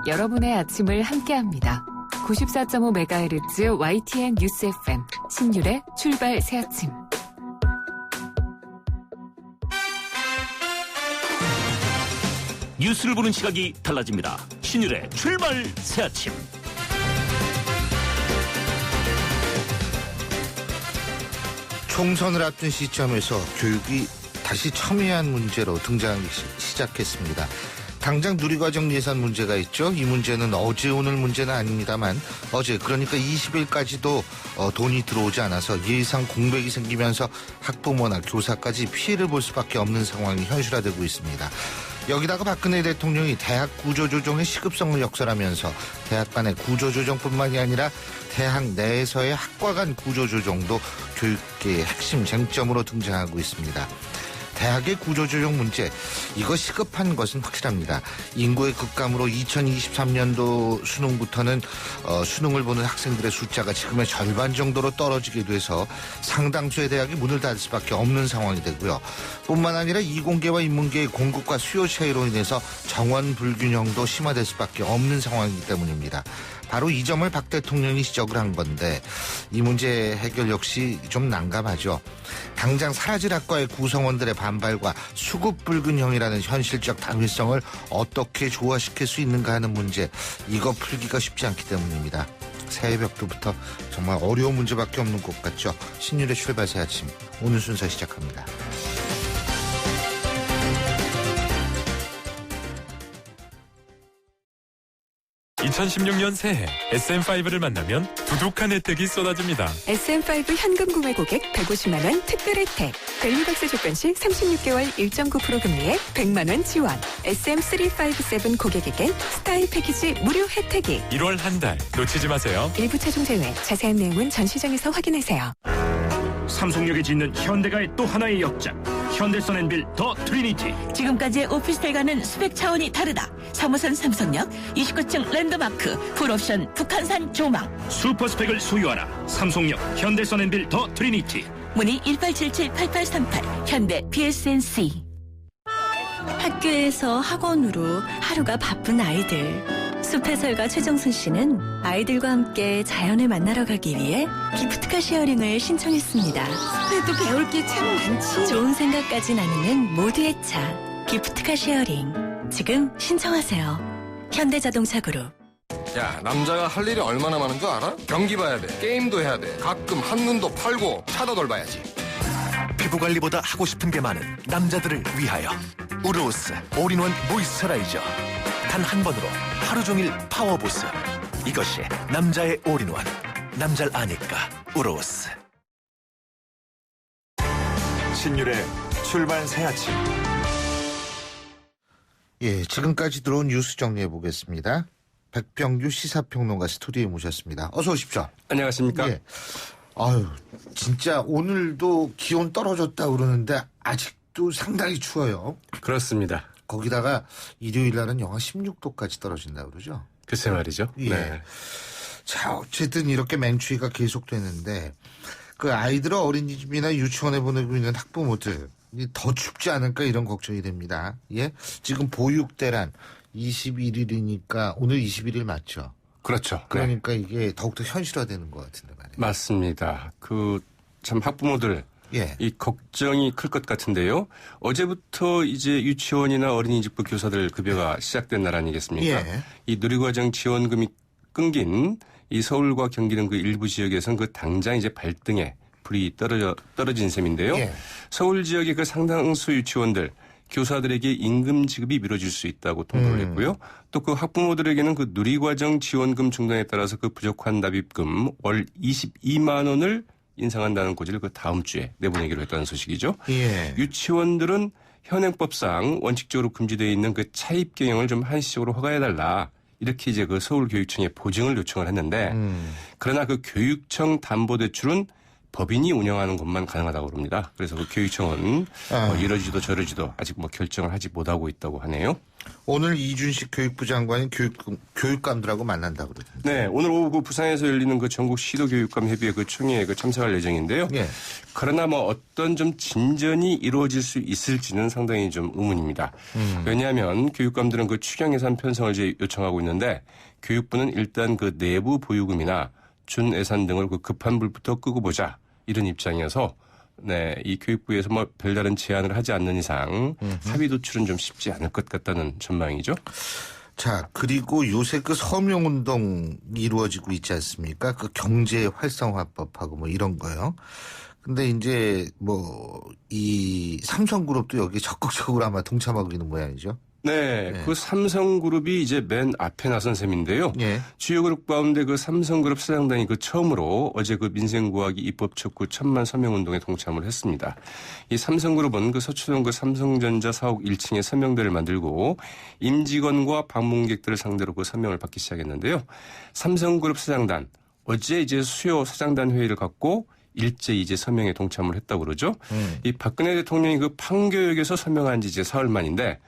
여러분의 아침을 함께합니다. 94.5MHz YTN 뉴스 FM 신율의 출발 새 아침. 뉴스를 보는 시각이 달라집니다. 신율의 출발 새 아침. 총선을 앞둔 시점에서 교육이 다시 첨예한 문제로 등장하기 시작했습니다. 당장 누리과정 예산 문제가 있죠. 이 문제는 어제 오늘 문제는 아닙니다만 어제 그러니까 20일까지도 돈이 들어오지 않아서 예상 공백이 생기면서 학부모나 교사까지 피해를 볼 수밖에 없는 상황이 현실화되고 있습니다. 여기다가 박근혜 대통령이 대학 구조조정의 시급성을 역설하면서 대학 간의 구조조정뿐만이 아니라 대학 내에서의 학과 간 구조조정도 교육계의 핵심 쟁점으로 등장하고 있습니다. 대학의 구조조정 문제, 이거 시급한 것은 확실합니다. 인구의 급감으로 2023년도 수능부터는 수능을 보는 학생들의 숫자가 지금의 절반 정도로 떨어지게 돼서 상당수의 대학이 문을 닫을 수밖에 없는 상황이 되고요. 뿐만 아니라 이공계와 인문계의 공급과 수요 차이로 인해서 정원 불균형도 심화될 수밖에 없는 상황이기 때문입니다. 바로 이 점을 박 대통령이 지적을 한 건데 이 문제 해결 역시 좀 난감하죠. 당장 사라질 학과의 구성원들의 반발과 수급 불균형이라는 현실적 당위성을 어떻게 조화시킬 수 있는가 하는 문제, 이거 풀기가 쉽지 않기 때문입니다. 새벽부터 정말 어려운 문제밖에 없는 것 같죠. 신율의 출발 새 아침, 오늘 순서 시작합니다. 2016년 새해 SM5를 만나면 두둑한 혜택이 쏟아집니다. SM5 현금 구매 고객 150만 원 특별 혜택. 밸류박스 조건 시 36개월 1.9% 금리에 100만 원 지원. SM357 고객에겐 스타일 패키지 무료 혜택이. 1월 한 달 놓치지 마세요. 일부 차종 제외. 자세한 내용은 전시장에서 확인하세요. 삼성역에 짓는 현대가의 또 하나의 역작, 현대선 앤빌 더 트리니티. 지금까지의 오피스텔과는 수백 차원이 다르다. 3호선 삼성역 29층 랜드마크 풀옵션 북한산 조망. 슈퍼스펙을 소유하라. 삼성역 현대선 앤빌 더 트리니티. 문의 1877-8838 현대 PSNC. 학교에서 학원으로 하루가 바쁜 아이들. 숲해설가 최정순 씨는 아이들과 함께 자연을 만나러 가기 위해 기프트카 쉐어링을 신청했습니다. 숲에도 배울 게 참 많지. 좋은 생각까지 나누는 모두의 차. 기프트카 쉐어링. 지금 신청하세요. 현대자동차 그룹. 야, 남자가 할 일이 얼마나 많은 줄 알아? 경기 봐야 돼, 게임도 해야 돼, 가끔 한눈도 팔고 차도 돌봐야지. 피부관리보다 하고 싶은 게 많은 남자들을 위하여 우르오스 올인원 모이스처라이저. 단 한 번으로 하루 종일 파워보스. 이것이 남자의 올인원. 남자를 아니까 우르오스. 신율의 출발 새 아침. 예, 지금까지 들어온 뉴스 정리해 보겠습니다. 백병규 시사평론가 스튜디오에 모셨습니다. 어서 오십시오. 안녕하십니까? 예. 아유, 진짜 오늘도 기온 떨어졌다 그러는데 아직도 상당히 추워요. 그렇습니다. 거기다가 일요일 날은 영하 16도까지 떨어진다 그러죠? 글쎄 말이죠. 예. 네. 자, 어쨌든 이렇게 맹추위가 계속되는데 그 아이들을 어린이집이나 유치원에 보내고 있는 학부모들 더 춥지 않을까 이런 걱정이 됩니다. 예, 지금 보육대란 21일이니까 오늘 21일 맞죠? 그렇죠. 그러니까 네. 이게 더욱더 현실화되는 것 같은데 말이에요. 맞습니다. 참 학부모들 예. 이 걱정이 클 것 같은데요. 어제부터 이제 유치원이나 어린이집부 교사들 급여가 시작된 날 아니겠습니까? 예. 이 누리과정 지원금이 끊긴 이 서울과 경기 등 그 일부 지역에서는 그 당장 이제 발등에 불이 떨어진 셈인데요. 예. 서울 지역의 그 상당수 유치원들 교사들에게 임금 지급이 미뤄질 수 있다고 통보를 했고요. 또 그 학부모들에게는 그 누리과정 지원금 중단에 따라서 그 부족한 납입금 월 22만 원을 인상한다는 고지를 그 다음 주에 내보내기로 했다는 소식이죠. 예. 유치원들은 현행법상 원칙적으로 금지되어 있는 그 차입 경영을 좀 한시적으로 허가해달라. 이렇게 이제 그 서울교육청에 보증을 요청을 했는데 그러나 그 교육청 담보대출은 법인이 운영하는 것만 가능하다고 합니다. 그래서 그 교육청은 이러지도 저러지도 아직 뭐 결정을 하지 못하고 있다고 하네요. 오늘 이준식 교육부 장관이 교육감들하고 만난다고 그러던데. 네, 오늘 오후 그 부산에서 열리는 그 전국 시도교육감 협의회 그 총회에 그 참석할 예정인데요. 예. 그러나 뭐 어떤 좀 진전이 이루어질 수 있을지는 상당히 좀 의문입니다. 왜냐하면 교육감들은 그 추경 예산 편성을 이제 요청하고 있는데 교육부는 일단 그 내부 보유금이나 준 예산 등을 그 급한 불부터 끄고 보자 이런 입장이어서 네, 이 교육부에서 뭐 별다른 제안을 하지 않는 이상 합의 도출은 좀 쉽지 않을 것 같다는 전망이죠. 자, 그리고 요새 그 서명운동이 이루어지고 있지 않습니까? 그 경제 활성화법하고 뭐 이런 거요. 근데 이제 뭐 이 삼성그룹도 여기 적극적으로 아마 동참하고 있는 모양이죠. 네, 그 삼성그룹이 이제 맨 앞에 나선 셈인데요. 예. 주요 그룹 가운데 그 삼성그룹 사장단이 그 처음으로 어제 그 민생구하기 입법 촉구 1000만 서명운동에 동참을 했습니다. 이 삼성그룹은 그 서초동 그 삼성전자 사옥 1층에 서명대를 만들고 임직원과 방문객들을 상대로 그 서명을 받기 시작했는데요. 삼성그룹 사장단 어제 이제 수요 사장단 회의를 갖고 일제히 이제 서명에 동참을 했다고 그러죠. 이 박근혜 대통령이 그 판교역에서 서명한 지 이제 사흘 만인데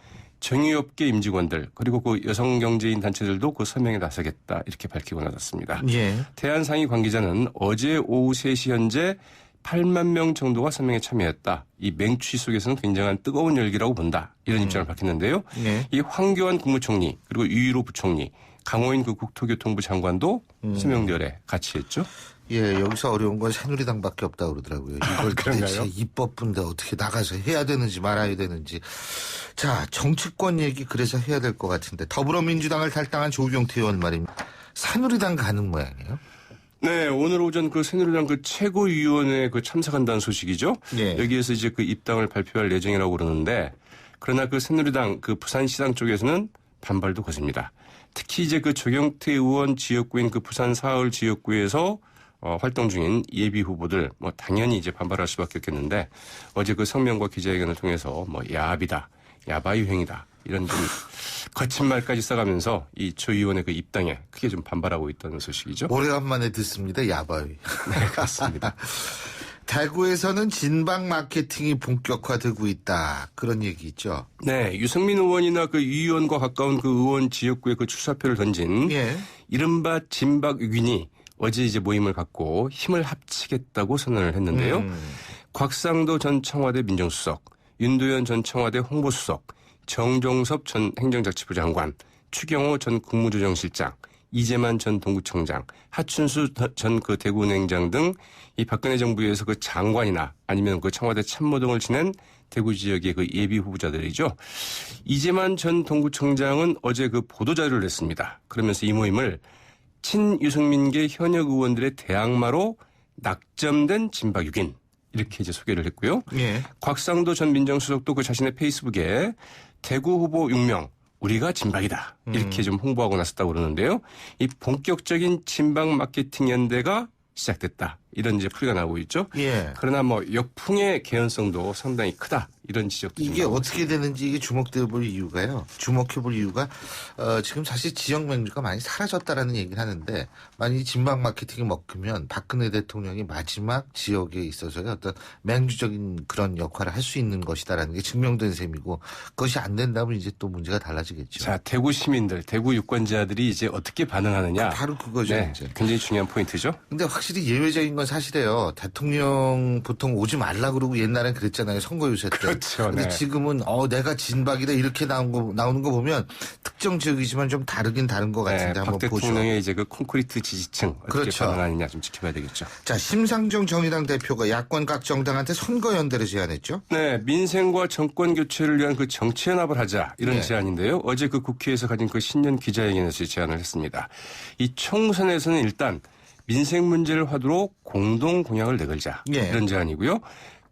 정유업계 임직원들 그리고 그 여성경제인 단체들도 그 서명에 나서겠다 이렇게 밝히고 나섰습니다. 예. 대한상의 관계자는 어제 오후 3시 현재 8만 명 정도가 서명에 참여했다. 이 맹추위 속에서는 굉장한 뜨거운 열기라고 본다. 이런 입장을 밝혔는데요. 예. 이 황교안 국무총리 그리고 유일호 부총리 강호인 그 국토교통부 장관도 서명대열에 같이 했죠. 예, 여기서 어려운 건 새누리당밖에 없다고 그러더라고요. 이걸 도대체 입법부인데 어떻게 나가서 해야 되는지 말아야 되는지. 자, 정치권 얘기 그래서 해야 될 것 같은데 더불어민주당을 탈당한 조경태 의원 말입니다. 새누리당 가는 모양이에요. 네, 오늘 오전 그 새누리당 그 최고위원회에 그 참석한다는 소식이죠. 예. 여기에서 이제 그 입당을 발표할 예정이라고 그러는데 그러나 그 새누리당 그 부산시당 쪽에서는 반발도 거셉니다. 특히 이제 그 조경태 의원 지역구인 그 부산 사흘 지역구에서 활동 중인 예비 후보들 뭐 당연히 이제 반발할 수밖에 없겠는데 어제 그 성명과 기자회견을 통해서 뭐 야합이다, 야바이 행위다 이런 좀 거친 말까지 써가면서 이 조 의원의 그 입당에 크게 좀 반발하고 있다는 소식이죠. 오래간만에 듣습니다. 야바이. 네, 그렇습니다. 대구에서는 진박 마케팅이 본격화되고 있다. 그런 얘기 있죠. 네, 유승민 의원이나 그 유 의원과 가까운 그 의원 지역구에 그 출사표를 던진 예. 이른바 진박 유균이 어제 이제 모임을 갖고 힘을 합치겠다고 선언을 했는데요. 곽상도 전 청와대 민정수석, 윤도현 전 청와대 홍보수석, 정종섭 전 행정자치부 장관, 추경호 전 국무조정실장, 이재만 전 동구청장, 하춘수 전 그 대구은행장 등 이 박근혜 정부에서 그 장관이나 아니면 그 청와대 참모 등을 지낸 대구 지역의 그 예비 후보자들이죠. 이재만 전 동구청장은 어제 그 보도자료를 냈습니다. 그러면서 이 모임을 친유승민계 현역 의원들의 대항마로 낙점된 진박유긴 이렇게 이제 소개를 했고요. 예. 곽상도 전 민정수석도 그 자신의 페이스북에 대구 후보 6명 우리가 진박이다 이렇게 좀 홍보하고 나섰다고 그러는데요. 이 본격적인 진박 마케팅 연대가 시작됐다. 이런 이제 풀이가 나오고 있죠. 예. 그러나 뭐 역풍의 개연성도 상당히 크다. 이런 지적도 이게 어떻게 되는지 이게 주목돼 볼 이유가요. 주목해 볼 이유가 지금 사실 지역 맹주가 많이 사라졌다라는 얘기를 하는데 만약 진박 마케팅이 먹히면 박근혜 대통령이 마지막 지역에 있어서의 어떤 맹주적인 그런 역할을 할 수 있는 것이다라는 게 증명된 셈이고 그것이 안 된다면 이제 또 문제가 달라지겠죠. 자, 대구 시민들, 대구 유권자들이 이제 어떻게 반응하느냐. 바로 그거죠. 네, 이제. 굉장히 중요한 포인트죠. 근데 확실히 예외적인 건 사실이에요. 대통령 보통 오지 말라 그러고 옛날엔 그랬잖아요. 선거 유세 때. 그렇죠. 근데 네. 지금은 내가 진박이다 이렇게 나오는 거 보면 특정 지역이지만 좀 다르긴 다른 것 같은데 네, 한번 박 보죠. 대통령의 이제 그 콘크리트 지지층 어떻게 그렇죠. 반응하느냐 좀 지켜봐야 되겠죠. 자, 심상정 정의당 대표가 야권 각 정당한테 선거 연대를 제안했죠. 네, 민생과 정권 교체를 위한 그 정치 연합을 하자 이런 네. 제안인데요. 어제 그 국회에서 가진 그 신년 기자회견에서 제안을 했습니다. 이 총선에서는 일단 민생 문제를 화두로 공동 공약을 내걸자 예. 이런 제안이고요.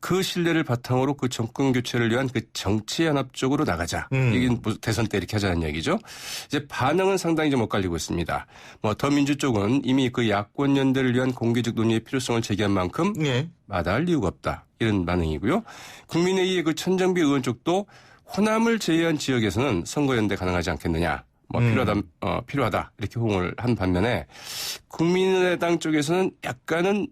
그 신뢰를 바탕으로 그 정권 교체를 위한 그 정치 연합 쪽으로 나가자. 이게 뭐 대선 때 이렇게 하자는 얘기죠. 이제 반응은 상당히 좀 엇갈리고 있습니다. 뭐 더민주 쪽은 이미 그 야권 연대를 위한 공개적 논의의 필요성을 제기한 만큼 예. 마다할 이유가 없다. 이런 반응이고요. 국민의힘의 그 천정비 의원 쪽도 호남을 제외한 지역에서는 선거연대 가능하지 않겠느냐. 뭐 필요하다 이렇게 호응을 한 반면에 국민의당 쪽에서는 약간은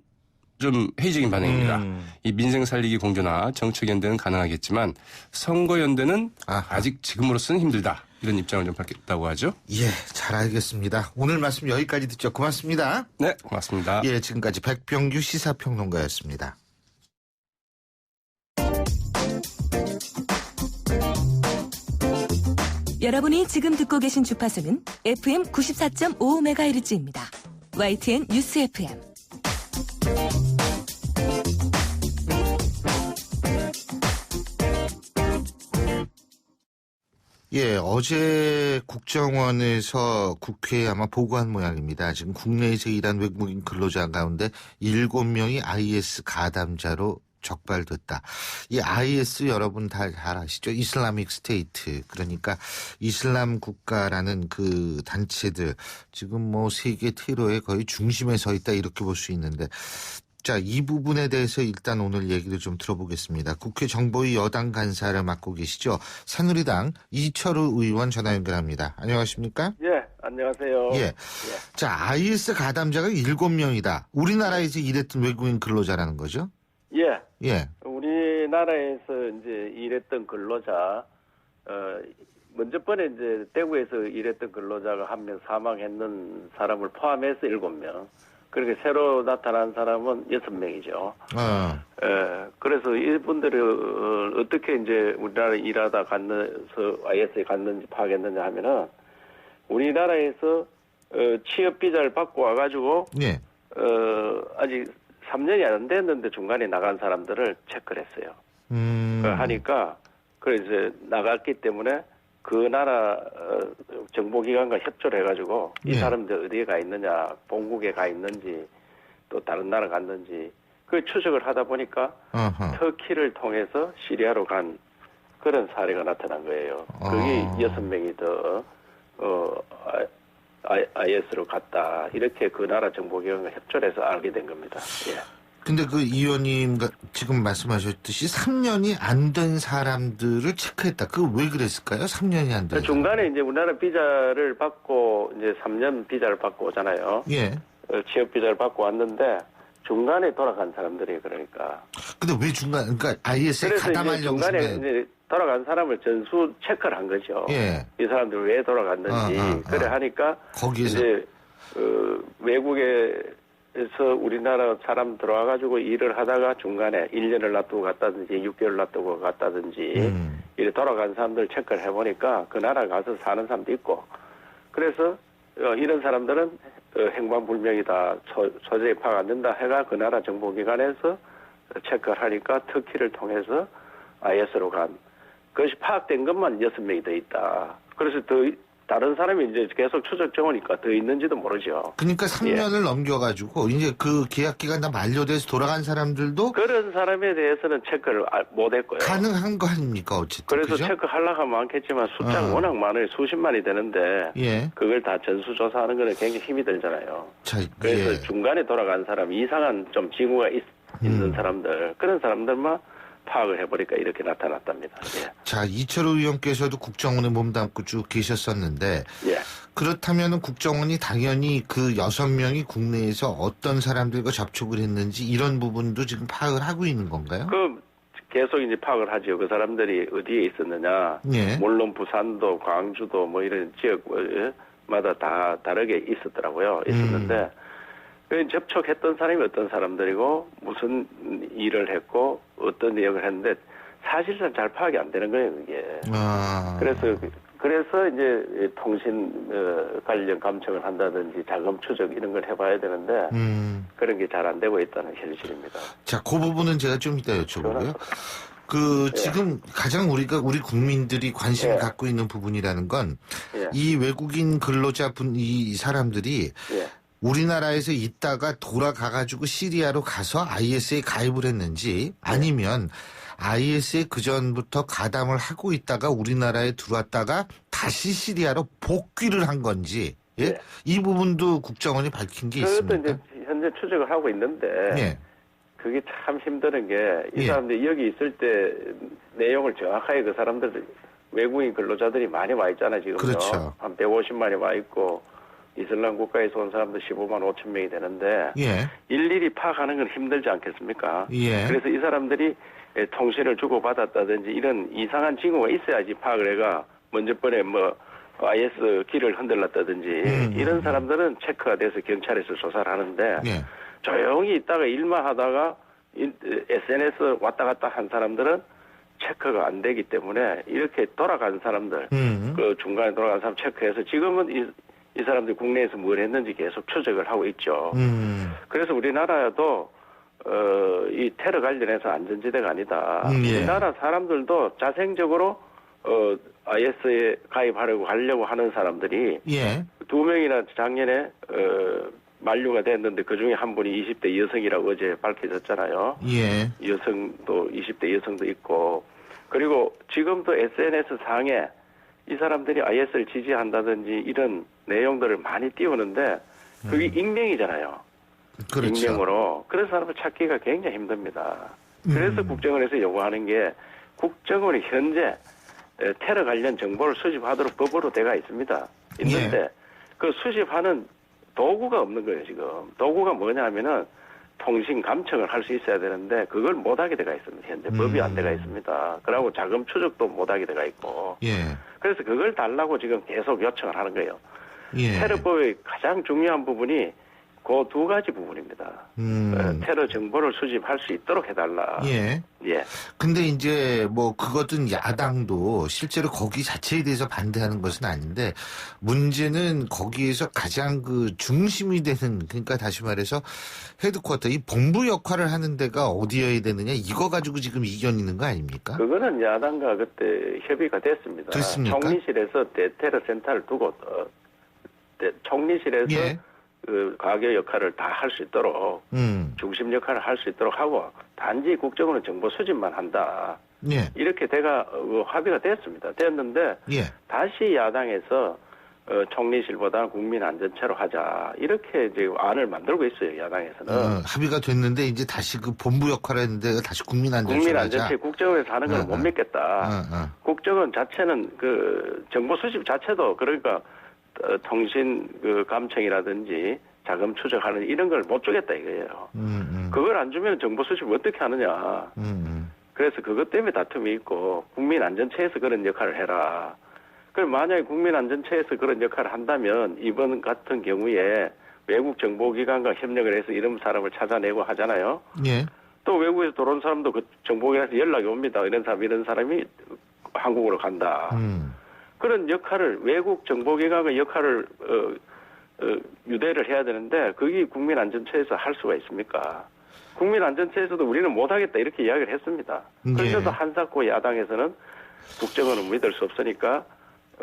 좀 회의적인 반응입니다. 이 민생 살리기 공조나 정책 연대는 가능하겠지만 선거 연대는 아직 지금으로서는 힘들다. 이런 입장을 좀 밝혔다고 하죠. 예, 잘 알겠습니다. 오늘 말씀 여기까지 듣죠. 고맙습니다. 네, 고맙습니다. 예, 지금까지 백병규 시사평론가였습니다. 여러분이 지금 듣고 계신 주파수는 FM 94.5MHz입니다. YTN 뉴스 FM. 예, 어제 국정원에서 국회에 아마 보고한 모양입니다. 지금 국내에서 일한 외국인 근로자 가운데 7명이 IS 가담자로 적발됐다. 이 IS 여러분 다 잘 아시죠? 이슬라믹 스테이트. 그러니까 이슬람 국가라는 그 단체들 지금 뭐 세계 테러의 거의 중심에 서 있다 이렇게 볼 수 있는데 자, 이 부분에 대해서 일단 오늘 얘기를 좀 들어보겠습니다. 국회 정보위 여당 간사를 맡고 계시죠. 새누리당 이철우 의원 전화 연결합니다. 안녕하십니까? 예, 안녕하세요. 예. 자, IS 가담자가 7명이다. 우리나라에서 일했던 외국인 근로자라는 거죠? 예. 예. 우리나라에서 이제 일했던 근로자, 먼저 번에 이제 대구에서 일했던 근로자가 1명 사망했는 사람을 포함해서 7명. 그렇게 새로 나타난 사람은 6명이죠. 그래서 이분들을 어떻게 이제 우리나라에 일하다 갔는서 IS에 갔는지 파악했느냐 하면은 우리나라에서 취업 비자를 받고 와가지고 예. 아직 3년이 안 됐는데 중간에 나간 사람들을 체크를 했어요. 하니까 그래서 나갔기 때문에 그 나라 정보기관과 협조를 해가지고 이 사람들 어디에 가 있느냐, 본국에 가 있는지 또 다른 나라 갔는지 그 추적을 하다 보니까 터키를 통해서 시리아로 간 그런 사례가 나타난 거예요. 그게 6명이 더 IS로 갔다. 이렇게 그 나라 정보기관과 협조를 해서 알게 된 겁니다. 예. 근데 그 이 의원님 지금 말씀하셨듯이 3년이 안 된 사람들을 체크했다. 그거 왜 그랬을까요? 3년이 안 된. 중간에 이제 우리나라 비자를 받고 이제 3년 비자를 받고 오잖아요. 예. 취업 비자를 받고 왔는데 중간에 돌아간 사람들이 그러니까. 근데 왜 중간에 IS에 가담하려고 중간에 이제 돌아간 사람을 전수 체크를 한 거죠. 예. 이 사람들 왜 돌아갔는지. 그래 하니까 거기에서 이제 외국에 그래서 우리나라 사람 들어와가지고 일을 하다가 중간에 1년을 놔두고 갔다든지 6개월 놔두고 갔다든지 이래 돌아간 사람들 체크를 해보니까 그 나라 가서 사는 사람도 있고 그래서 이런 사람들은 행방불명이다 소재에 파악 안 된다 해가 그 나라 정보기관에서 체크를 하니까 터키를 통해서 IS로 간 그것이 파악된 것만 6명이 더 있다. 그래서 다른 사람이 이제 계속 추적 정오니까 더 있는지도 모르죠. 그러니까 3년을 넘겨가지고 이제 그 계약 기간 다 만료돼서 돌아간 사람들도 그런 사람에 대해서는 체크를 못 했고요. 가능한 거 아닙니까 어쨌든. 그래서 그죠? 체크하려고 하면 많겠지만 숫자가 워낙 많아요. 수십만이 되는데 예. 그걸 다 전수조사하는 거는 굉장히 힘이 들잖아요. 자, 그래서 예. 중간에 돌아간 사람 이상한 좀 징후가 있는 사람들 그런 사람들만 파악을 해보니까 이렇게 나타났답니다. 예. 자, 이철우 의원께서도 국정원에 몸담고 쭉 계셨었는데 예. 그렇다면 국정원이 당연히 그 6명이 국내에서 어떤 사람들과 접촉을 했는지 이런 부분도 지금 파악을 하고 있는 건가요? 계속 이제 파악을 하죠. 그 사람들이 어디에 있었느냐. 예. 물론 부산도 광주도 뭐 이런 지역마다 다 다르게 있었더라고요. 있었는데 접촉했던 사람이 어떤 사람들이고 무슨 일을 했고 어떤 내용을 했는데 사실상 잘 파악이 안 되는 거예요, 그게. 그래서 이제 통신 관련 감청을 한다든지 자금 추적 이런 걸 해봐야 되는데 그런 게 잘 안 되고 있다는 현실입니다. 자, 그 부분은 제가 좀 이따 여쭤보고요. 지금 가장 우리 국민들이 관심을 갖고 있는 부분이라는 건 이 외국인 근로자분 이 사람들이 우리나라에서 있다가 돌아가가지고 시리아로 가서 IS에 가입을 했는지 아니면 IS에 그전부터 가담을 하고 있다가 우리나라에 들어왔다가 다시 시리아로 복귀를 한 건지 이 부분도 국정원이 밝힌 게 있습니까? 그것도 이제 현재 추적을 하고 있는데 그게 참 힘드는 게 이 사람들이 여기 있을 때 내용을 정확하게 그 사람들 외국인 근로자들이 많이 와 있잖아요. 지금요. 그렇죠. 한 150만이 와 있고 이슬람 국가에서 온 사람들 15만 5천 명이 되는데 예. 일일이 파악하는 건 힘들지 않겠습니까? 예. 그래서 이 사람들이 통신을 주고받았다든지 이런 이상한 징후가 있어야지 파악을 해가 먼저 번에 뭐 IS 길을 흔들렀다든지 이런 사람들은 체크가 돼서 경찰에서 조사를 하는데 예. 조용히 있다가 일만 하다가 SNS 왔다 갔다 한 사람들은 체크가 안 되기 때문에 이렇게 돌아간 사람들 그 중간에 돌아간 사람 체크해서 지금은 이 사람들이 국내에서 뭘 했는지 계속 추적을 하고 있죠. 그래서 우리나라도 이 테러 관련해서 안전지대가 아니다. 예. 우리나라 사람들도 자생적으로 IS에 가입하려고 하는 사람들이 예. 2명이나 작년에 만류가 됐는데 그중에 한 분이 20대 여성이라고 어제 밝혀졌잖아요. 예. 여성도 20대 여성도 있고 그리고 지금도 SNS 상에 이 사람들이 IS를 지지한다든지 이런 내용들을 많이 띄우는데 그게 익명이잖아요. 그렇죠. 익명으로. 그런 사람을 찾기가 굉장히 힘듭니다. 그래서 국정원에서 요구하는 게 국정원이 현재 테러 관련 정보를 수집하도록 법으로 돼가 있습니다. 있는데 예. 그 수집하는 도구가 없는 거예요, 지금. 도구가 뭐냐 하면은 통신 감청을 할 수 있어야 되는데 그걸 못하게 돼가 있습니다. 현재 법이 안 돼가 있습니다. 그리고 자금 추적도 못하게 돼가 있고. 예. 그래서 그걸 달라고 지금 계속 요청을 하는 거예요. 예. 테러법의 가장 중요한 부분이 그 두 가지 부분입니다. 테러 정보를 수집할 수 있도록 해달라. 예. 예. 근데 이제 뭐 그것은 야당도 실제로 거기 자체에 대해서 반대하는 것은 아닌데 문제는 거기에서 가장 그 중심이 되는 그러니까 다시 말해서 헤드쿼터 이 본부 역할을 하는 데가 어디여야 되느냐 이거 가지고 지금 이견 있는 거 아닙니까? 그거는 야당과 그때 협의가 됐습니다. 됐습니까? 총리실에서 대테러 센터를 두고 총리실에서 예. 그 가교 역할을 다 할 수 있도록 중심 역할을 할 수 있도록 하고 단지 국정원은 정보 수집만 한다. 예. 이렇게 대가 합의가 됐습니다. 됐는데 예. 다시 야당에서 총리실보다 국민안전처로 하자 이렇게 이제 안을 만들고 있어요. 야당에서는. 합의가 됐는데 이제 다시 그 본부 역할을 했는데 다시 국민안전처로 국민안전처 국정원에서 하는 건 못 믿겠다. 국정원 자체는 그 정보 수집 자체도 그러니까 통신 그 감청이라든지 자금 추적하는 이런 걸 못 주겠다 이거예요. 그걸 안 주면 정보 수집을 어떻게 하느냐. 그래서 그것 때문에 다툼이 있고 국민안전처에서 그런 역할을 해라. 그럼 만약에 국민안전처에서 그런 역할을 한다면 이번 같은 경우에 외국 정보기관과 협력을 해서 이런 사람을 찾아내고 하잖아요. 예. 또 외국에서 들어온 사람도 그 정보기관에서 연락이 옵니다. 이런 사람이 한국으로 간다. 그런 역할을 외국 정보기관의 역할을 유대를 해야 되는데 그게 국민안전처에서 할 수가 있습니까? 국민안전처에서도 우리는 못하겠다 이렇게 이야기를 했습니다. 그래서 한사코 야당에서는 국정원은 믿을 수 없으니까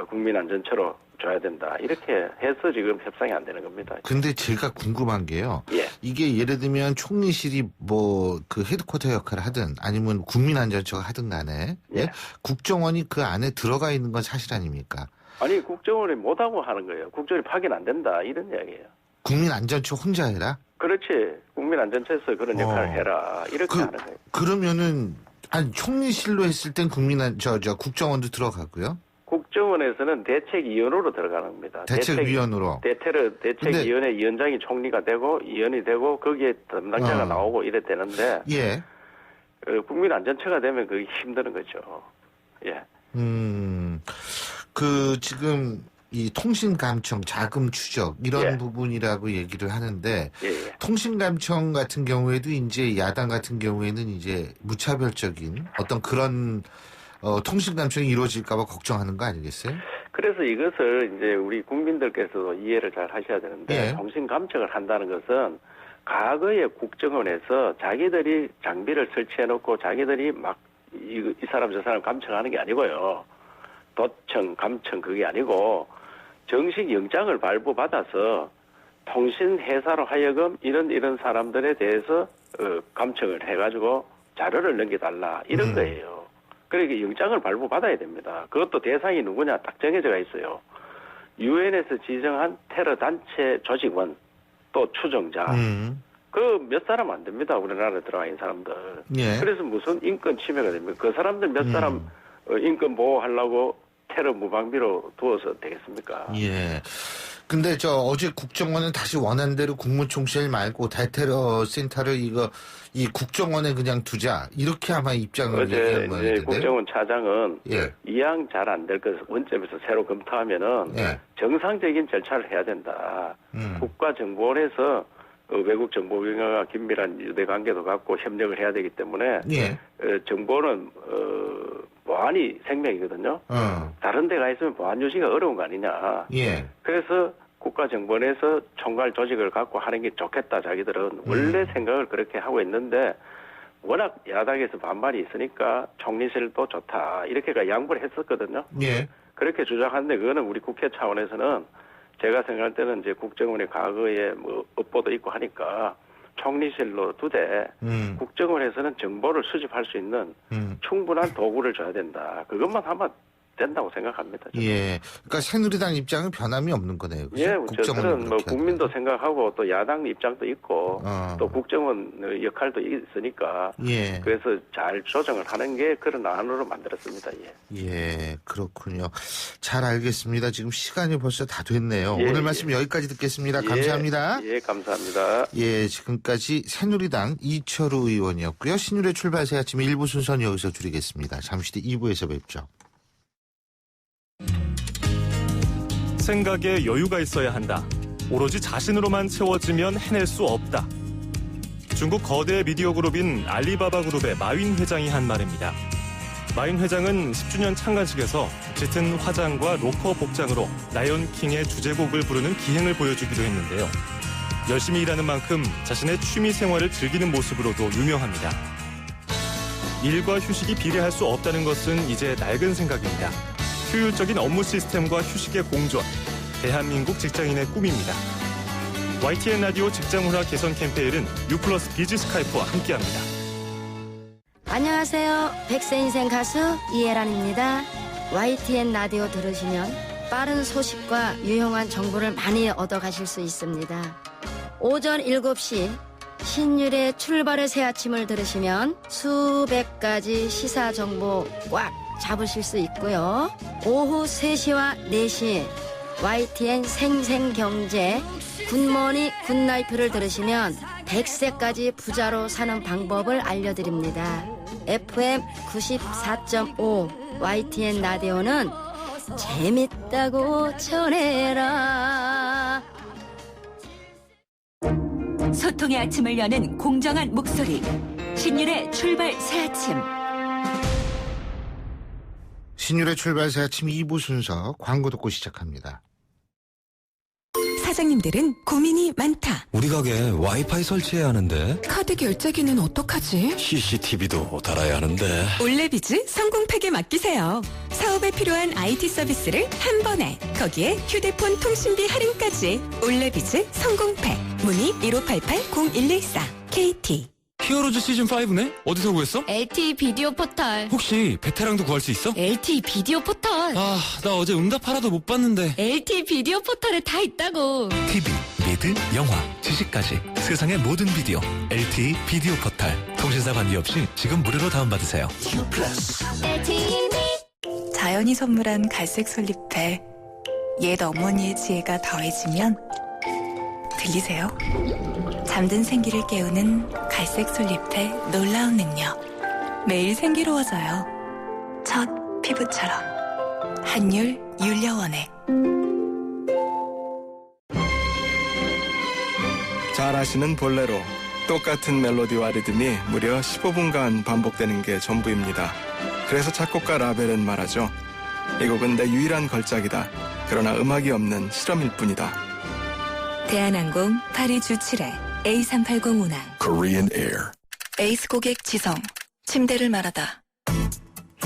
국민안전처로 줘야 된다. 이렇게 해서 지금 협상이 안 되는 겁니다. 근데 제가 궁금한 게요. 예. 이게 예를 들면 총리실이 뭐 그 헤드쿼터 역할을 하든 아니면 국민안전처가 하든 간에 예? 국정원이 그 안에 들어가 있는 건 사실 아닙니까? 아니 국정원이 못하고 하는 거예요. 국정원이 파견 안 된다 이런 이야기예요. 국민안전처 혼자 해라? 그렇지. 국민안전처에서 그런 역할을 해라. 이렇게 하는 거예요. 그러면은 아니 총리실로 했을 땐 국정원도 들어가고요. 국정원에서는 대책위원으로 들어가는 겁니다. 대책위원으로. 대책위원회 위원장이 총리가 되고 위원이 되고 거기에 담당자가 나오고 이래 되는데 예. 국민안전처가 되면 그게 힘드는 거죠. 예. 그 지금 이 통신감청, 자금 추적 이런 부분이라고 얘기를 하는데 통신감청 같은 경우에도 이제 야당 같은 경우에는 이제 무차별적인 어떤 그런 통신감청이 이루어질까 봐 걱정하는 거 아니겠어요? 그래서 이것을 이제 우리 국민들께서도 이해를 잘 하셔야 되는데 통신감청을 한다는 것은 과거에 국정원에서 자기들이 장비를 설치해놓고 자기들이 막 이 사람 저 사람 감청하는 게 아니고요. 도청, 감청 그게 아니고 정식 영장을 발부받아서 통신회사로 하여금 이런 사람들에 대해서 감청을 해가지고 자료를 넘겨달라 이런 거예요. 그러니까 영장을 발부받아야 됩니다. 그것도 대상이 누구냐 딱 정해져 있어요. 유엔에서 지정한 테러 단체 조직원 또 추종자 그 몇 사람 안 됩니다. 우리나라에 들어와 있는 사람들. 예. 그래서 무슨 인권 침해가 됩니까? 그 사람들 몇 사람 인권 보호하려고 테러 무방비로 두어서 되겠습니까? 예. 근데 어제 국정원은 다시 원안대로 국무총실 말고 대테러 센터를 이 국정원에 그냥 두자 이렇게 아마 입장을 어제 이제 국정원 차장은 이왕 잘 안 될 것을 원점에서 새로 검토하면은 정상적인 절차를 해야 된다. 국가정보원에서 외국 정보기관과 긴밀한 유대 관계도 갖고 협력을 해야 되기 때문에 정보는 보안이 생명이거든요. 다른 데 가 있으면 보안 유지가 어려운 거 아니냐. 그래서 국가정보원에서 총괄 조직을 갖고 하는 게 좋겠다. 자기들은 원래 생각을 그렇게 하고 있는데 워낙 야당에서 반발이 있으니까 총리실도 좋다. 이렇게가 양보를 했었거든요. 그렇게 주장하는데 그거는 우리 국회 차원에서는 제가 생각할 때는 이제 국정원의 과거에 뭐 업보도 있고 하니까 총리실로 두되 국정원에서는 정보를 수집할 수 있는 충분한 도구를 줘야 된다. 그것만 하면 된다고 생각합니다. 저는. 그러니까 새누리당 입장은 변함이 없는 거네요. 그렇죠? 저는 뭐 국민도 생각하고 또 야당 입장도 있고 또 국정원 역할도 있으니까 그래서 잘 조정을 하는 게 그런 안으로 만들었습니다. 그렇군요. 잘 알겠습니다. 지금 시간이 벌써 다 됐네요. 오늘 말씀 여기까지 듣겠습니다. 감사합니다. 감사합니다. 지금까지 새누리당 이철우 의원이었고요. 신율의 출발새 아침 1부 순서는 여기서 줄이겠습니다. 잠시 뒤 2부에서 뵙죠. 생각에 여유가 있어야 한다. 오로지 자신으로만 채워지면 해낼 수 없다. 중국 거대 미디어 그룹인 알리바바 그룹의 마윈 회장이 한 말입니다. 마윈 회장은 10주년 창간식에서 짙은 화장과 로커 복장으로 라이온킹의 주제곡을 부르는 기행을 보여주기도 했는데요. 열심히 일하는 만큼 자신의 취미 생활을 즐기는 모습으로도 유명합니다. 일과 휴식이 비례할 수 없다는 것은 이제 낡은 생각입니다. 효율적인 업무 시스템과 휴식의 공존, 대한민국 직장인의 꿈입니다. YTN 라디오 직장문화 개선 캠페인은 U+ 비즈 스카이프와 함께합니다. 안녕하세요. 백세 인생 가수 이혜란입니다. YTN 라디오 들으시면 빠른 소식과 유용한 정보를 많이 얻어가실 수 있습니다. 오전 7시 신율의 출발의 새 아침을 들으시면 수백 가지 시사 정보 꽉 잡으실 수 있고요. 오후 3시와 4시 YTN 생생경제 굿모닝 굿나이프를 들으시면 100세까지 부자로 사는 방법을 알려드립니다. FM 94.5 YTN 라디오는 재밌다고 전해라. 소통의 아침을 여는 공정한 목소리 신율의 출발 새 아침. 신율의 출발새 아침 2부 순서 광고 듣고 시작합니다. 사장님들은 고민이 많다. 우리 가게 와이파이 설치해야 하는데 카드 결제기는 어떡하지? CCTV도 달아야 하는데 올레비즈 성공팩에 맡기세요. 사업에 필요한 IT 서비스를 한 번에, 거기에 휴대폰 통신비 할인까지. 올레비즈 성공팩. 문의 1588-0114 KT. 히어로즈 시즌5네? 어디서 구했어? LTE 비디오 포털. 혹시 베테랑도 구할 수 있어? LTE 비디오 포털. 나 어제 응답 하나도 못 봤는데. LTE 비디오 포털에 다 있다고. TV, 미드, 영화, 지식까지 세상의 모든 비디오 LTE 비디오 포털. 통신사 관계 없이 지금 무료로 다운받으세요. 자연이 선물한 갈색 솔잎에 옛 어머니의 지혜가 더해지면 들리세요? 잠든 생기를 깨우는 갈색 솔잎의 놀라운 능력. 매일 생기로워져요. 첫 피부처럼. 한율 율려원액. 잘 아시는 볼레로. 똑같은 멜로디와 리듬이 무려 15분간 반복되는 게 전부입니다. 그래서 작곡가 라벨은 말하죠. 이 곡은 내 유일한 걸작이다. 그러나 음악이 없는 실험일 뿐이다. 대한항공 파리 주7회 A380 운항. Korean Air. 에이스 고객 지성. 침대를 말하다.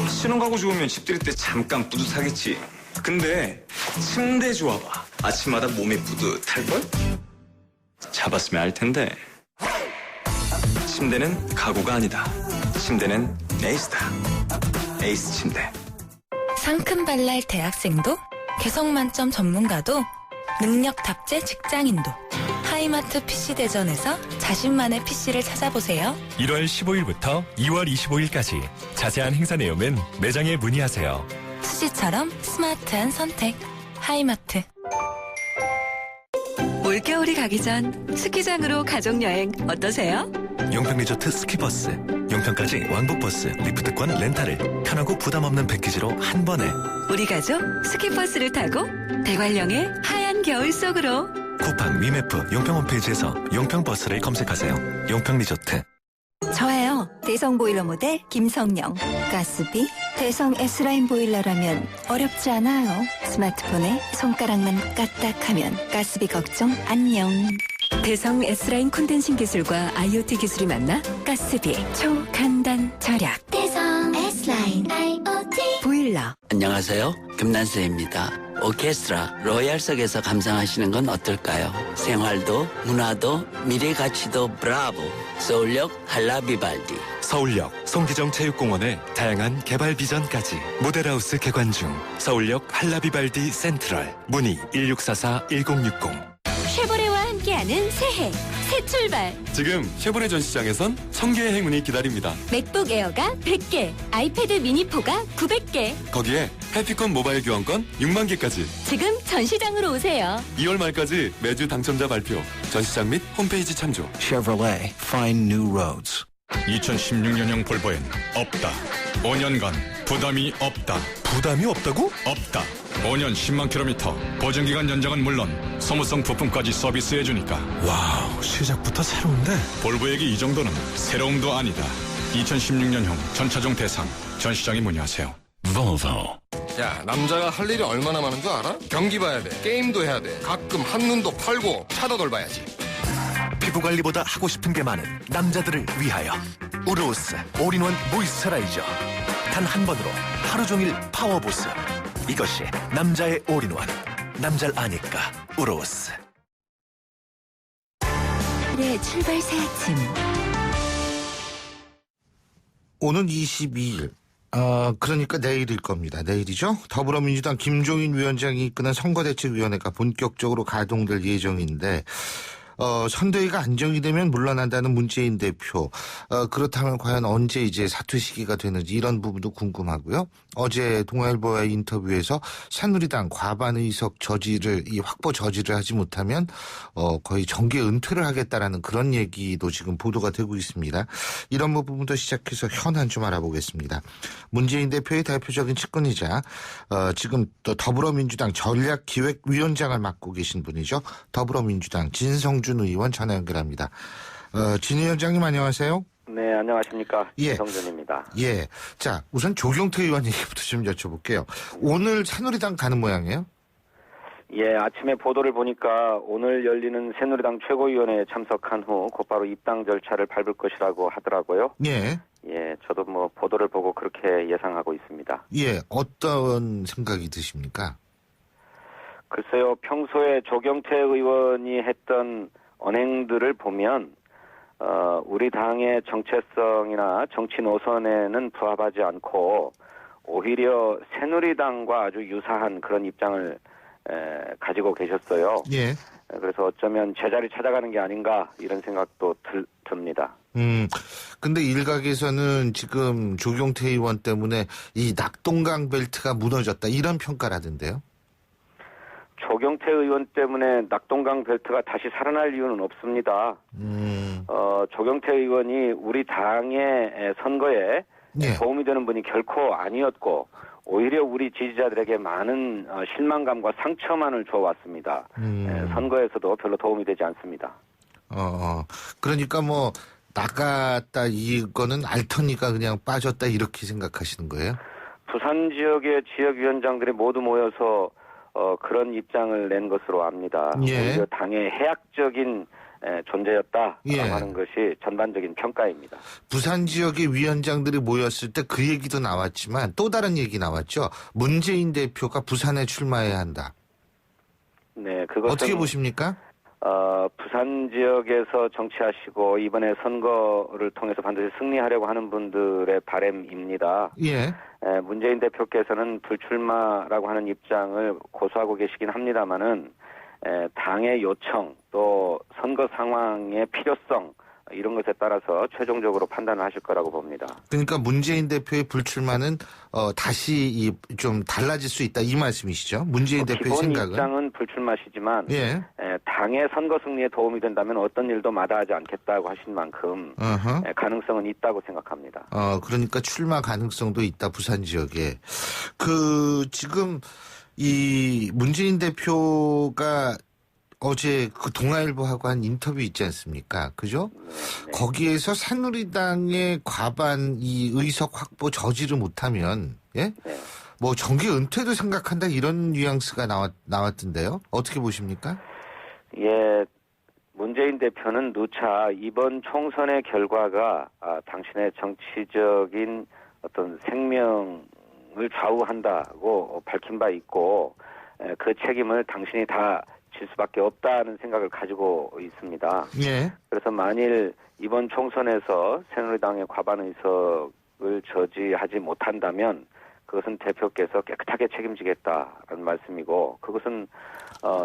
신혼가구 좋으면 집들이 때 잠깐 뿌듯하겠지. 근데 침대 좋아봐. 아침마다 몸이 뿌듯할걸? 잡았으면 알 텐데. 침대는 가구가 아니다. 침대는 에이스다. 에이스 침대. 상큼발랄 대학생도, 개성 만점 전문가도, 능력 탑재 직장인도. 하이마트 PC대전에서 자신만의 PC를 찾아보세요. 1월 15일부터 2월 25일까지 자세한 행사 내용은 매장에 문의하세요. 수지처럼 스마트한 선택. 하이마트. 겨울이 가기 전 스키장으로 가족여행 어떠세요? 용평리조트 스키버스, 용평까지 왕복버스, 리프트권 렌탈을 편하고 부담 없는 패키지로 한 번에. 우리 가족 스키버스를 타고 대관령의 하얀 겨울 속으로. 쿠팡 위메프 용평 홈페이지에서 용평버스를 검색하세요. 용평리조트. 저예요. 대성 보일러 모델 김성령. 가스비 대성 S라인 보일러라면 어렵지 않아요. 스마트폰에 손가락만 까딱하면 가스비 걱정 안녕. 대성 S라인 콘덴싱 기술과 IoT 기술이 만나 가스비 초간단 절약. 대성 S라인 IoT 보일러. 안녕하세요. 금난세입니다. 오케스트라 로얄석에서 감상하시는 건 어떨까요? 생활도 문화도 미래 가치도 브라보. 서울역 한라비발디. 서울역 송기정 체육공원의 다양한 개발 비전까지 모델하우스 개관 중. 서울역 한라비발디 센트럴. 문의 1644-1060. 쉐보레와 함께하는 새해 새 출발. 지금 쉐보레 전시장에선 1000개의 행운이 기다립니다. 맥북 에어가 100개, 아이패드 미니4가 900개. 거기에 해피콘 모바일 교환권 6만 개까지. 지금 전시장으로 오세요. 2월 말까지 매주 당첨자 발표. 전시장 및 홈페이지 참조. Chevrolet Find New Roads. 2016년형 볼보엔 없다. 5년간 부담이 없다. 부담이 없다고? 없다. 5년 10만 킬로미터, 보증기간 연장은 물론 소모성 부품까지 서비스해주니까. 와우, 시작부터 새로운데? 볼보에게 이 정도는 새로움도 아니다. 2016년형 전차종 대상, 전시장에 문의하세요. Volvo. 야, 남자가 할 일이 얼마나 많은 줄 알아? 경기 봐야 돼, 게임도 해야 돼, 가끔 한눈도 팔고 차도 돌봐야지. 피부관리보다 하고 싶은 게 많은 남자들을 위하여 우르오스 올인원 모이스처라이저. 단 한 번으로 하루 종일 파워보스. 이것이 남자의 올인원. 남자를 아니까 우르오스. 네, 출발 새 아침. 오는 22일. 그러니까 내일일 겁니다. 내일이죠. 더불어민주당 김종인 위원장이 이끄는 선거대책위원회가 본격적으로 가동될 예정인데 선대위가 안정이 되면 물러난다는 문재인 대표. 그렇다면 과연 언제 이제 사퇴 시기가 되는지 이런 부분도 궁금하고요. 어제 동아일보와의 인터뷰에서 새누리당 과반 의석 저지를 확보 저지를 하지 못하면 거의 정계 은퇴를 하겠다라는 그런 얘기도 지금 보도가 되고 있습니다. 이런 부분부터 시작해서 현안 좀 알아보겠습니다. 문재인 대표의 대표적인 측근이자 지금 또 더불어민주당 전략기획위원장을 맡고 계신 분이죠. 더불어민주당 진성준 의원 전화 연결합니다. 진 위원장님 안녕하세요. 네, 안녕하십니까. 예. 진성준입니다. 예. 자, 우선 조경태 의원 얘기부터 좀 여쭤볼게요. 오늘 새누리당 가는 모양이에요? 예, 아침에 보도를 보니까 오늘 열리는 새누리당 최고위원회에 참석한 후 곧바로 입당 절차를 밟을 것이라고 하더라고요. 예. 예, 저도 보도를 보고 그렇게 예상하고 있습니다. 예, 어떤 생각이 드십니까? 글쎄요, 평소에 조경태 의원이 했던 언행들을 보면 우리 당의 정체성이나 정치 노선에는 부합하지 않고 오히려 새누리당과 아주 유사한 그런 입장을 가지고 계셨어요. 예. 그래서 어쩌면 제자리 찾아가는 게 아닌가 이런 생각도 듭니다. 근데 일각에서는 지금 조경태 의원 때문에 이 낙동강 벨트가 무너졌다 이런 평가라던데요. 조경태 의원 때문에 낙동강 벨트가 다시 살아날 이유는 없습니다. 조경태 의원이 우리 당의 선거에 도움이 되는 분이 결코 아니었고 오히려 우리 지지자들에게 많은 실망감과 상처만을 줘왔습니다. 선거에서도 별로 도움이 되지 않습니다. 그러니까 나갔다 이거는 알터니까 그냥 빠졌다 이렇게 생각하시는 거예요? 부산 지역의 지역위원장들이 모두 모여서 그런 입장을 낸 것으로 압니다. 예. 오히려 당의 해악적인 존재였다라고 예. 하는 것이 전반적인 평가입니다. 부산 지역의 위원장들이 모였을 때 그 얘기도 나왔지만 또 다른 얘기 나왔죠. 문재인 대표가 부산에 출마해야 한다. 네, 그것은 어떻게 보십니까? 부산 지역에서 정치하시고 이번에 선거를 통해서 반드시 승리하려고 하는 분들의 바람입니다. 예. 문재인 대표께서는 불출마라고 하는 입장을 고수하고 계시긴 합니다만은 당의 요청 또 선거 상황의 필요성 이런 것에 따라서 최종적으로 판단을 하실 거라고 봅니다. 그러니까 문재인 대표의 불출마는 다시 좀 달라질 수 있다 이 말씀이시죠? 문재인 대표의 기본 생각은? 입장은 불출마시지만 예. 당의 선거 승리에 도움이 된다면 어떤 일도 마다하지 않겠다고 하신 만큼 가능성은 있다고 생각합니다. 그러니까 출마 가능성도 있다 부산 지역에. 지금 이 문재인 대표가 어제 그 동아일보하고 한 인터뷰 있지 않습니까? 그죠? 네. 거기에서 새누리당의 과반 이 의석 확보 저지를 못하면, 예? 네. 뭐 정계 은퇴도 생각한다 이런 뉘앙스가 나왔던데요. 어떻게 보십니까? 예. 문재인 대표는 누차 이번 총선의 결과가 당신의 정치적인 어떤 생명을 좌우한다고 밝힌 바 있고 그 책임을 당신이 다 질 수밖에 없다는 생각을 가지고 있습니다. 예. 그래서 만일 이번 총선에서 새누리당의 과반 의석을 저지하지 못한다면 그것은 대표께서 깨끗하게 책임지겠다는 말씀이고 그것은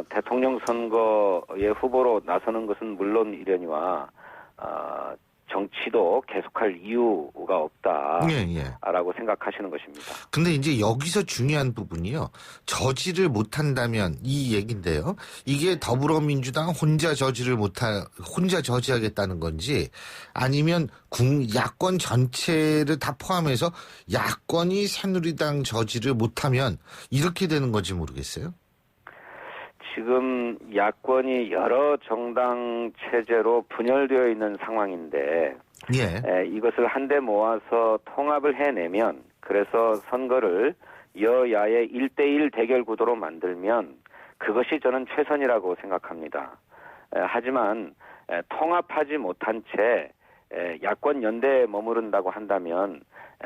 대통령 선거의 후보로 나서는 것은 물론 이려니와 정치도 계속할 이유가 없다라고 생각하시는 것입니다. 근데 이제 여기서 중요한 부분이요. 저지를 못한다면 이 얘기인데요. 이게 더불어민주당 혼자 저지하겠다는 건지 아니면 야권 전체를 다 포함해서 야권이 새누리당 저지를 못하면 이렇게 되는 건지 모르겠어요. 지금 야권이 여러 정당 체제로 분열되어 있는 상황인데 이것을 한데 모아서 통합을 해내면 그래서 선거를 여야의 1대1 대결 구도로 만들면 그것이 저는 최선이라고 생각합니다. 하지만 통합하지 못한 채 야권 연대에 머무른다고 한다면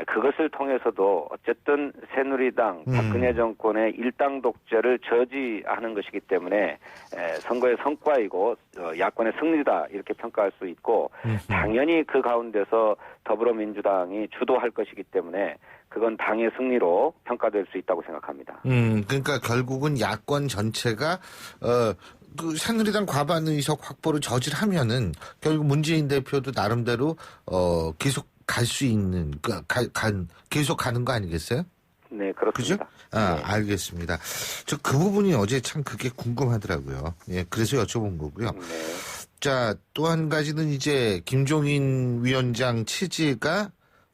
그것을 통해서도 어쨌든 새누리당 박근혜 정권의 일당 독재를 저지하는 것이기 때문에 선거의 성과이고 야권의 승리다 이렇게 평가할 수 있고 당연히 그 가운데서 더불어민주당이 주도할 것이기 때문에 그건 당의 승리로 평가될 수 있다고 생각합니다. 그러니까 결국은 야권 전체가 그 새누리당 과반 의석 확보를 저질하면은 결국 문재인 대표도 나름대로 계속 갈 수 있는 계속 가는 거 아니겠어요? 네, 그렇습니다. 그죠? 알겠습니다. 저 그 부분이 어제 참 그게 궁금하더라고요. 예, 그래서 여쭤본 거고요. 자, 또 한 가지는 이제 김종인 위원장 체제가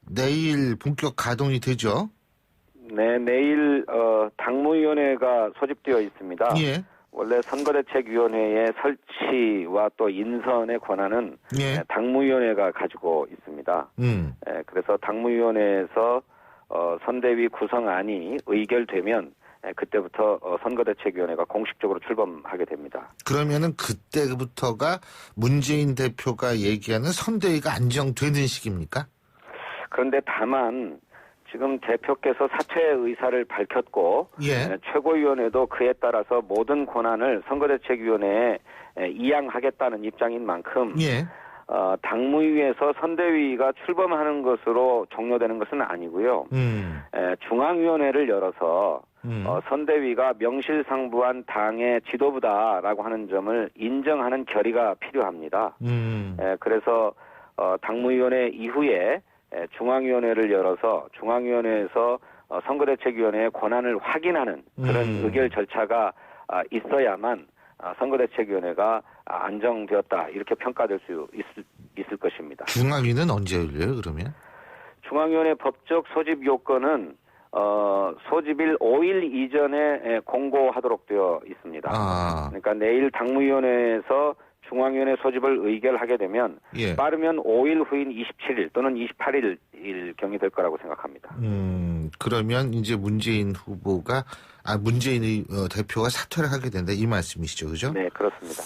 내일 본격 가동이 되죠? 네, 내일 당무위원회가 소집되어 있습니다. 예. 원래 선거대책위원회의 설치와 또 인선의 권한은 당무위원회가 가지고 있습니다. 그래서 당무위원회에서 선대위 구성안이 의결되면 그때부터 선거대책위원회가 공식적으로 출범하게 됩니다. 그러면은 그때부터가 문재인 대표가 얘기하는 선대위가 안정되는 시기입니까? 그런데 다만 지금 대표께서 사퇴 의사를 밝혔고 최고위원회도 그에 따라서 모든 권한을 선거대책위원회에 이양하겠다는 입장인 만큼 당무위에서 선대위가 출범하는 것으로 종료되는 것은 아니고요. 중앙위원회를 열어서 선대위가 명실상부한 당의 지도부다라고 하는 점을 인정하는 결의가 필요합니다. 그래서 당무위원회 이후에 중앙위원회를 열어서 중앙위원회에서 선거대책위원회의 권한을 확인하는 그런 의결 절차가 있어야만 선거대책위원회가 안정되었다 이렇게 평가될 수 있을 것입니다. 중앙위는 언제 열려요 그러면? 중앙위원회 법적 소집 요건은 소집일 5일 이전에 공고하도록 되어 있습니다. 그러니까 내일 당무위원회에서 중앙위원회 소집을 의결하게 되면 빠르면 5일 후인 27일 또는 28일 경이 될 거라고 생각합니다. 그러면 이제 문재인 대표가 사퇴를 하게 된다 이 말씀이시죠, 그죠? 네, 그렇습니다.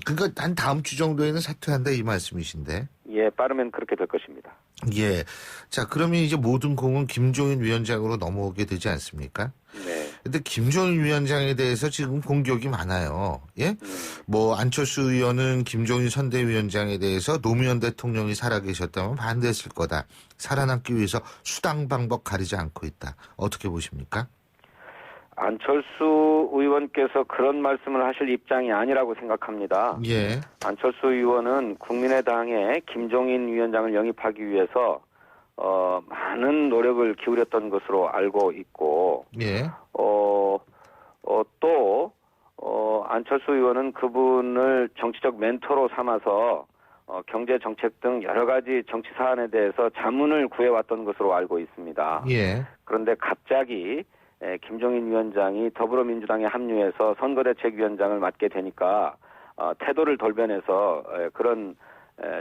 그러니까 한 다음 주 정도에는 사퇴한다 이 말씀이신데. 예, 빠르면 그렇게 될 것입니다. 예. 자, 그러면 이제 모든 공은 김종인 위원장으로 넘어오게 되지 않습니까? 네. 근데 김종인 위원장에 대해서 지금 공격이 많아요. 예? 뭐 안철수 의원은 김종인 선대위원장에 대해서 노무현 대통령이 살아계셨다면 반대했을 거다. 살아남기 위해서 수당 방법 가리지 않고 있다. 어떻게 보십니까? 안철수 의원께서 그런 말씀을 하실 입장이 아니라고 생각합니다. 예. 안철수 의원은 국민의당에 김종인 위원장을 영입하기 위해서 많은 노력을 기울였던 것으로 알고 있고, 예. 또 안철수 의원은 그분을 정치적 멘토로 삼아서 경제 정책 등 여러 가지 정치 사안에 대해서 자문을 구해왔던 것으로 알고 있습니다. 예. 그런데 갑자기 김종인 위원장이 더불어민주당에 합류해서 선거대책위원장을 맡게 되니까 태도를 돌변해서 그런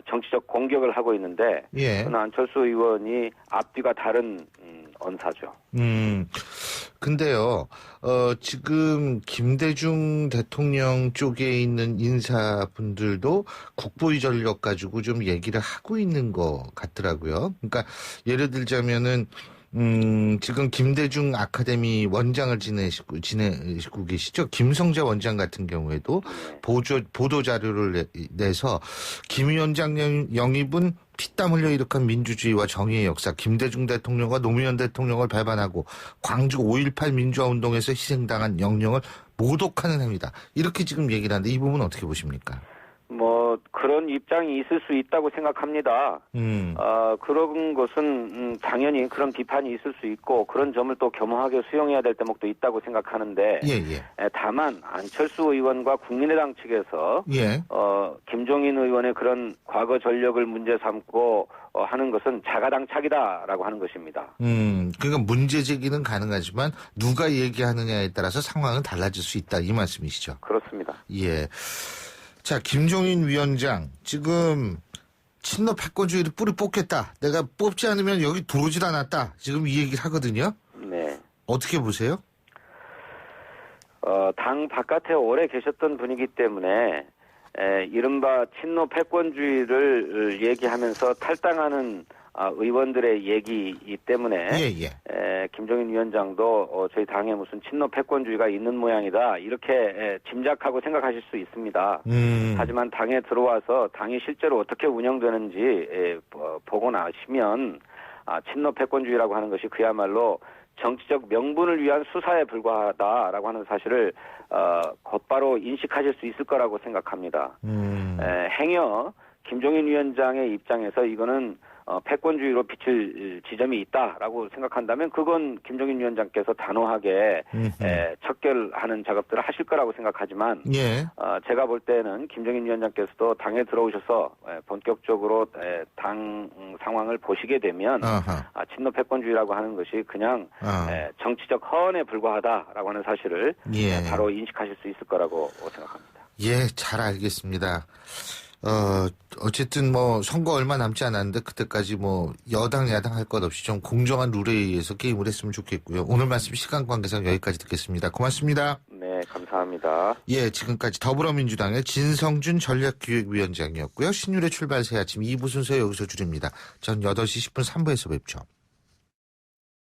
정치적 공격을 하고 있는데, 예. 그건 안철수 의원이 앞뒤가 다른 언사죠. 근데요, 지금 김대중 대통령 쪽에 있는 인사분들도 국보위 전력 가지고 좀 얘기를 하고 있는 것 같더라고요. 그러니까 예를 들자면은 지금 김대중 아카데미 원장을 지내시고 계시죠? 김성재 원장 같은 경우에도 보도 자료를 내서 김 위원장 영입은 피땀 흘려 일으킨 민주주의와 정의의 역사, 김대중 대통령과 노무현 대통령을 배반하고 광주 5.18 민주화 운동에서 희생당한 영령을 모독하는 행위다. 이렇게 지금 얘기를 하는데 이 부분 어떻게 보십니까? 그런 입장이 있을 수 있다고 생각합니다. 그런 것은 당연히 그런 비판이 있을 수 있고 그런 점을 또 겸허하게 수용해야 될 대목도 있다고 생각하는데, 다만 안철수 의원과 국민의당 측에서 김종인 의원의 그런 과거 전력을 문제 삼고 하는 것은 자가당착이다라고 하는 것입니다. 그러니까 문제 제기는 가능하지만 누가 얘기하느냐에 따라서 상황은 달라질 수 있다, 이 말씀이시죠? 그렇습니다. 예. 자, 김종인 위원장, 지금 친노 패권주의를 뿌리 뽑겠다. 내가 뽑지 않으면 여기 들어오질 않았다. 지금 이 얘기를 하거든요. 네. 어떻게 보세요? 당 바깥에 오래 계셨던 분이기 때문에 이른바 친노 패권주의를 얘기하면서 탈당하는 의원들의 얘기이기 때문에 김종인 위원장도 저희 당에 무슨 친노 패권주의가 있는 모양이다 이렇게 짐작하고 생각하실 수 있습니다. 하지만 당에 들어와서 당이 실제로 어떻게 운영되는지 보고 나시면 친노 패권주의라고 하는 것이 그야말로 정치적 명분을 위한 수사에 불과하다라고 하는 사실을 곧바로 인식하실 수 있을 거라고 생각합니다. 행여 김종인 위원장의 입장에서 이거는 패권주의로 비칠 지점이 있다라고 생각한다면 그건 김종인 위원장께서 단호하게 척결하는 작업들을 하실 거라고 생각하지만 제가 볼 때는 김종인 위원장께서도 당에 들어오셔서 본격적으로 당 상황을 보시게 되면 친노 패권주의라고 하는 것이 그냥 정치적 허언에 불과하다라고 하는 사실을 바로 인식하실 수 있을 거라고 생각합니다. 예, 잘 알겠습니다. 어쨌든 선거 얼마 남지 않았는데 그때까지 여당 야당 할 것 없이 좀 공정한 룰에 의해서 게임을 했으면 좋겠고요. 오늘 말씀 시간 관계상 여기까지 듣겠습니다. 고맙습니다. 네, 감사합니다. 예, 지금까지 더불어민주당의 진성준 전략기획위원장이었고요. 신율의 출발 새 아침 2부 순서 여기서 줄입니다. 전 8시 10분 3부에서 뵙죠.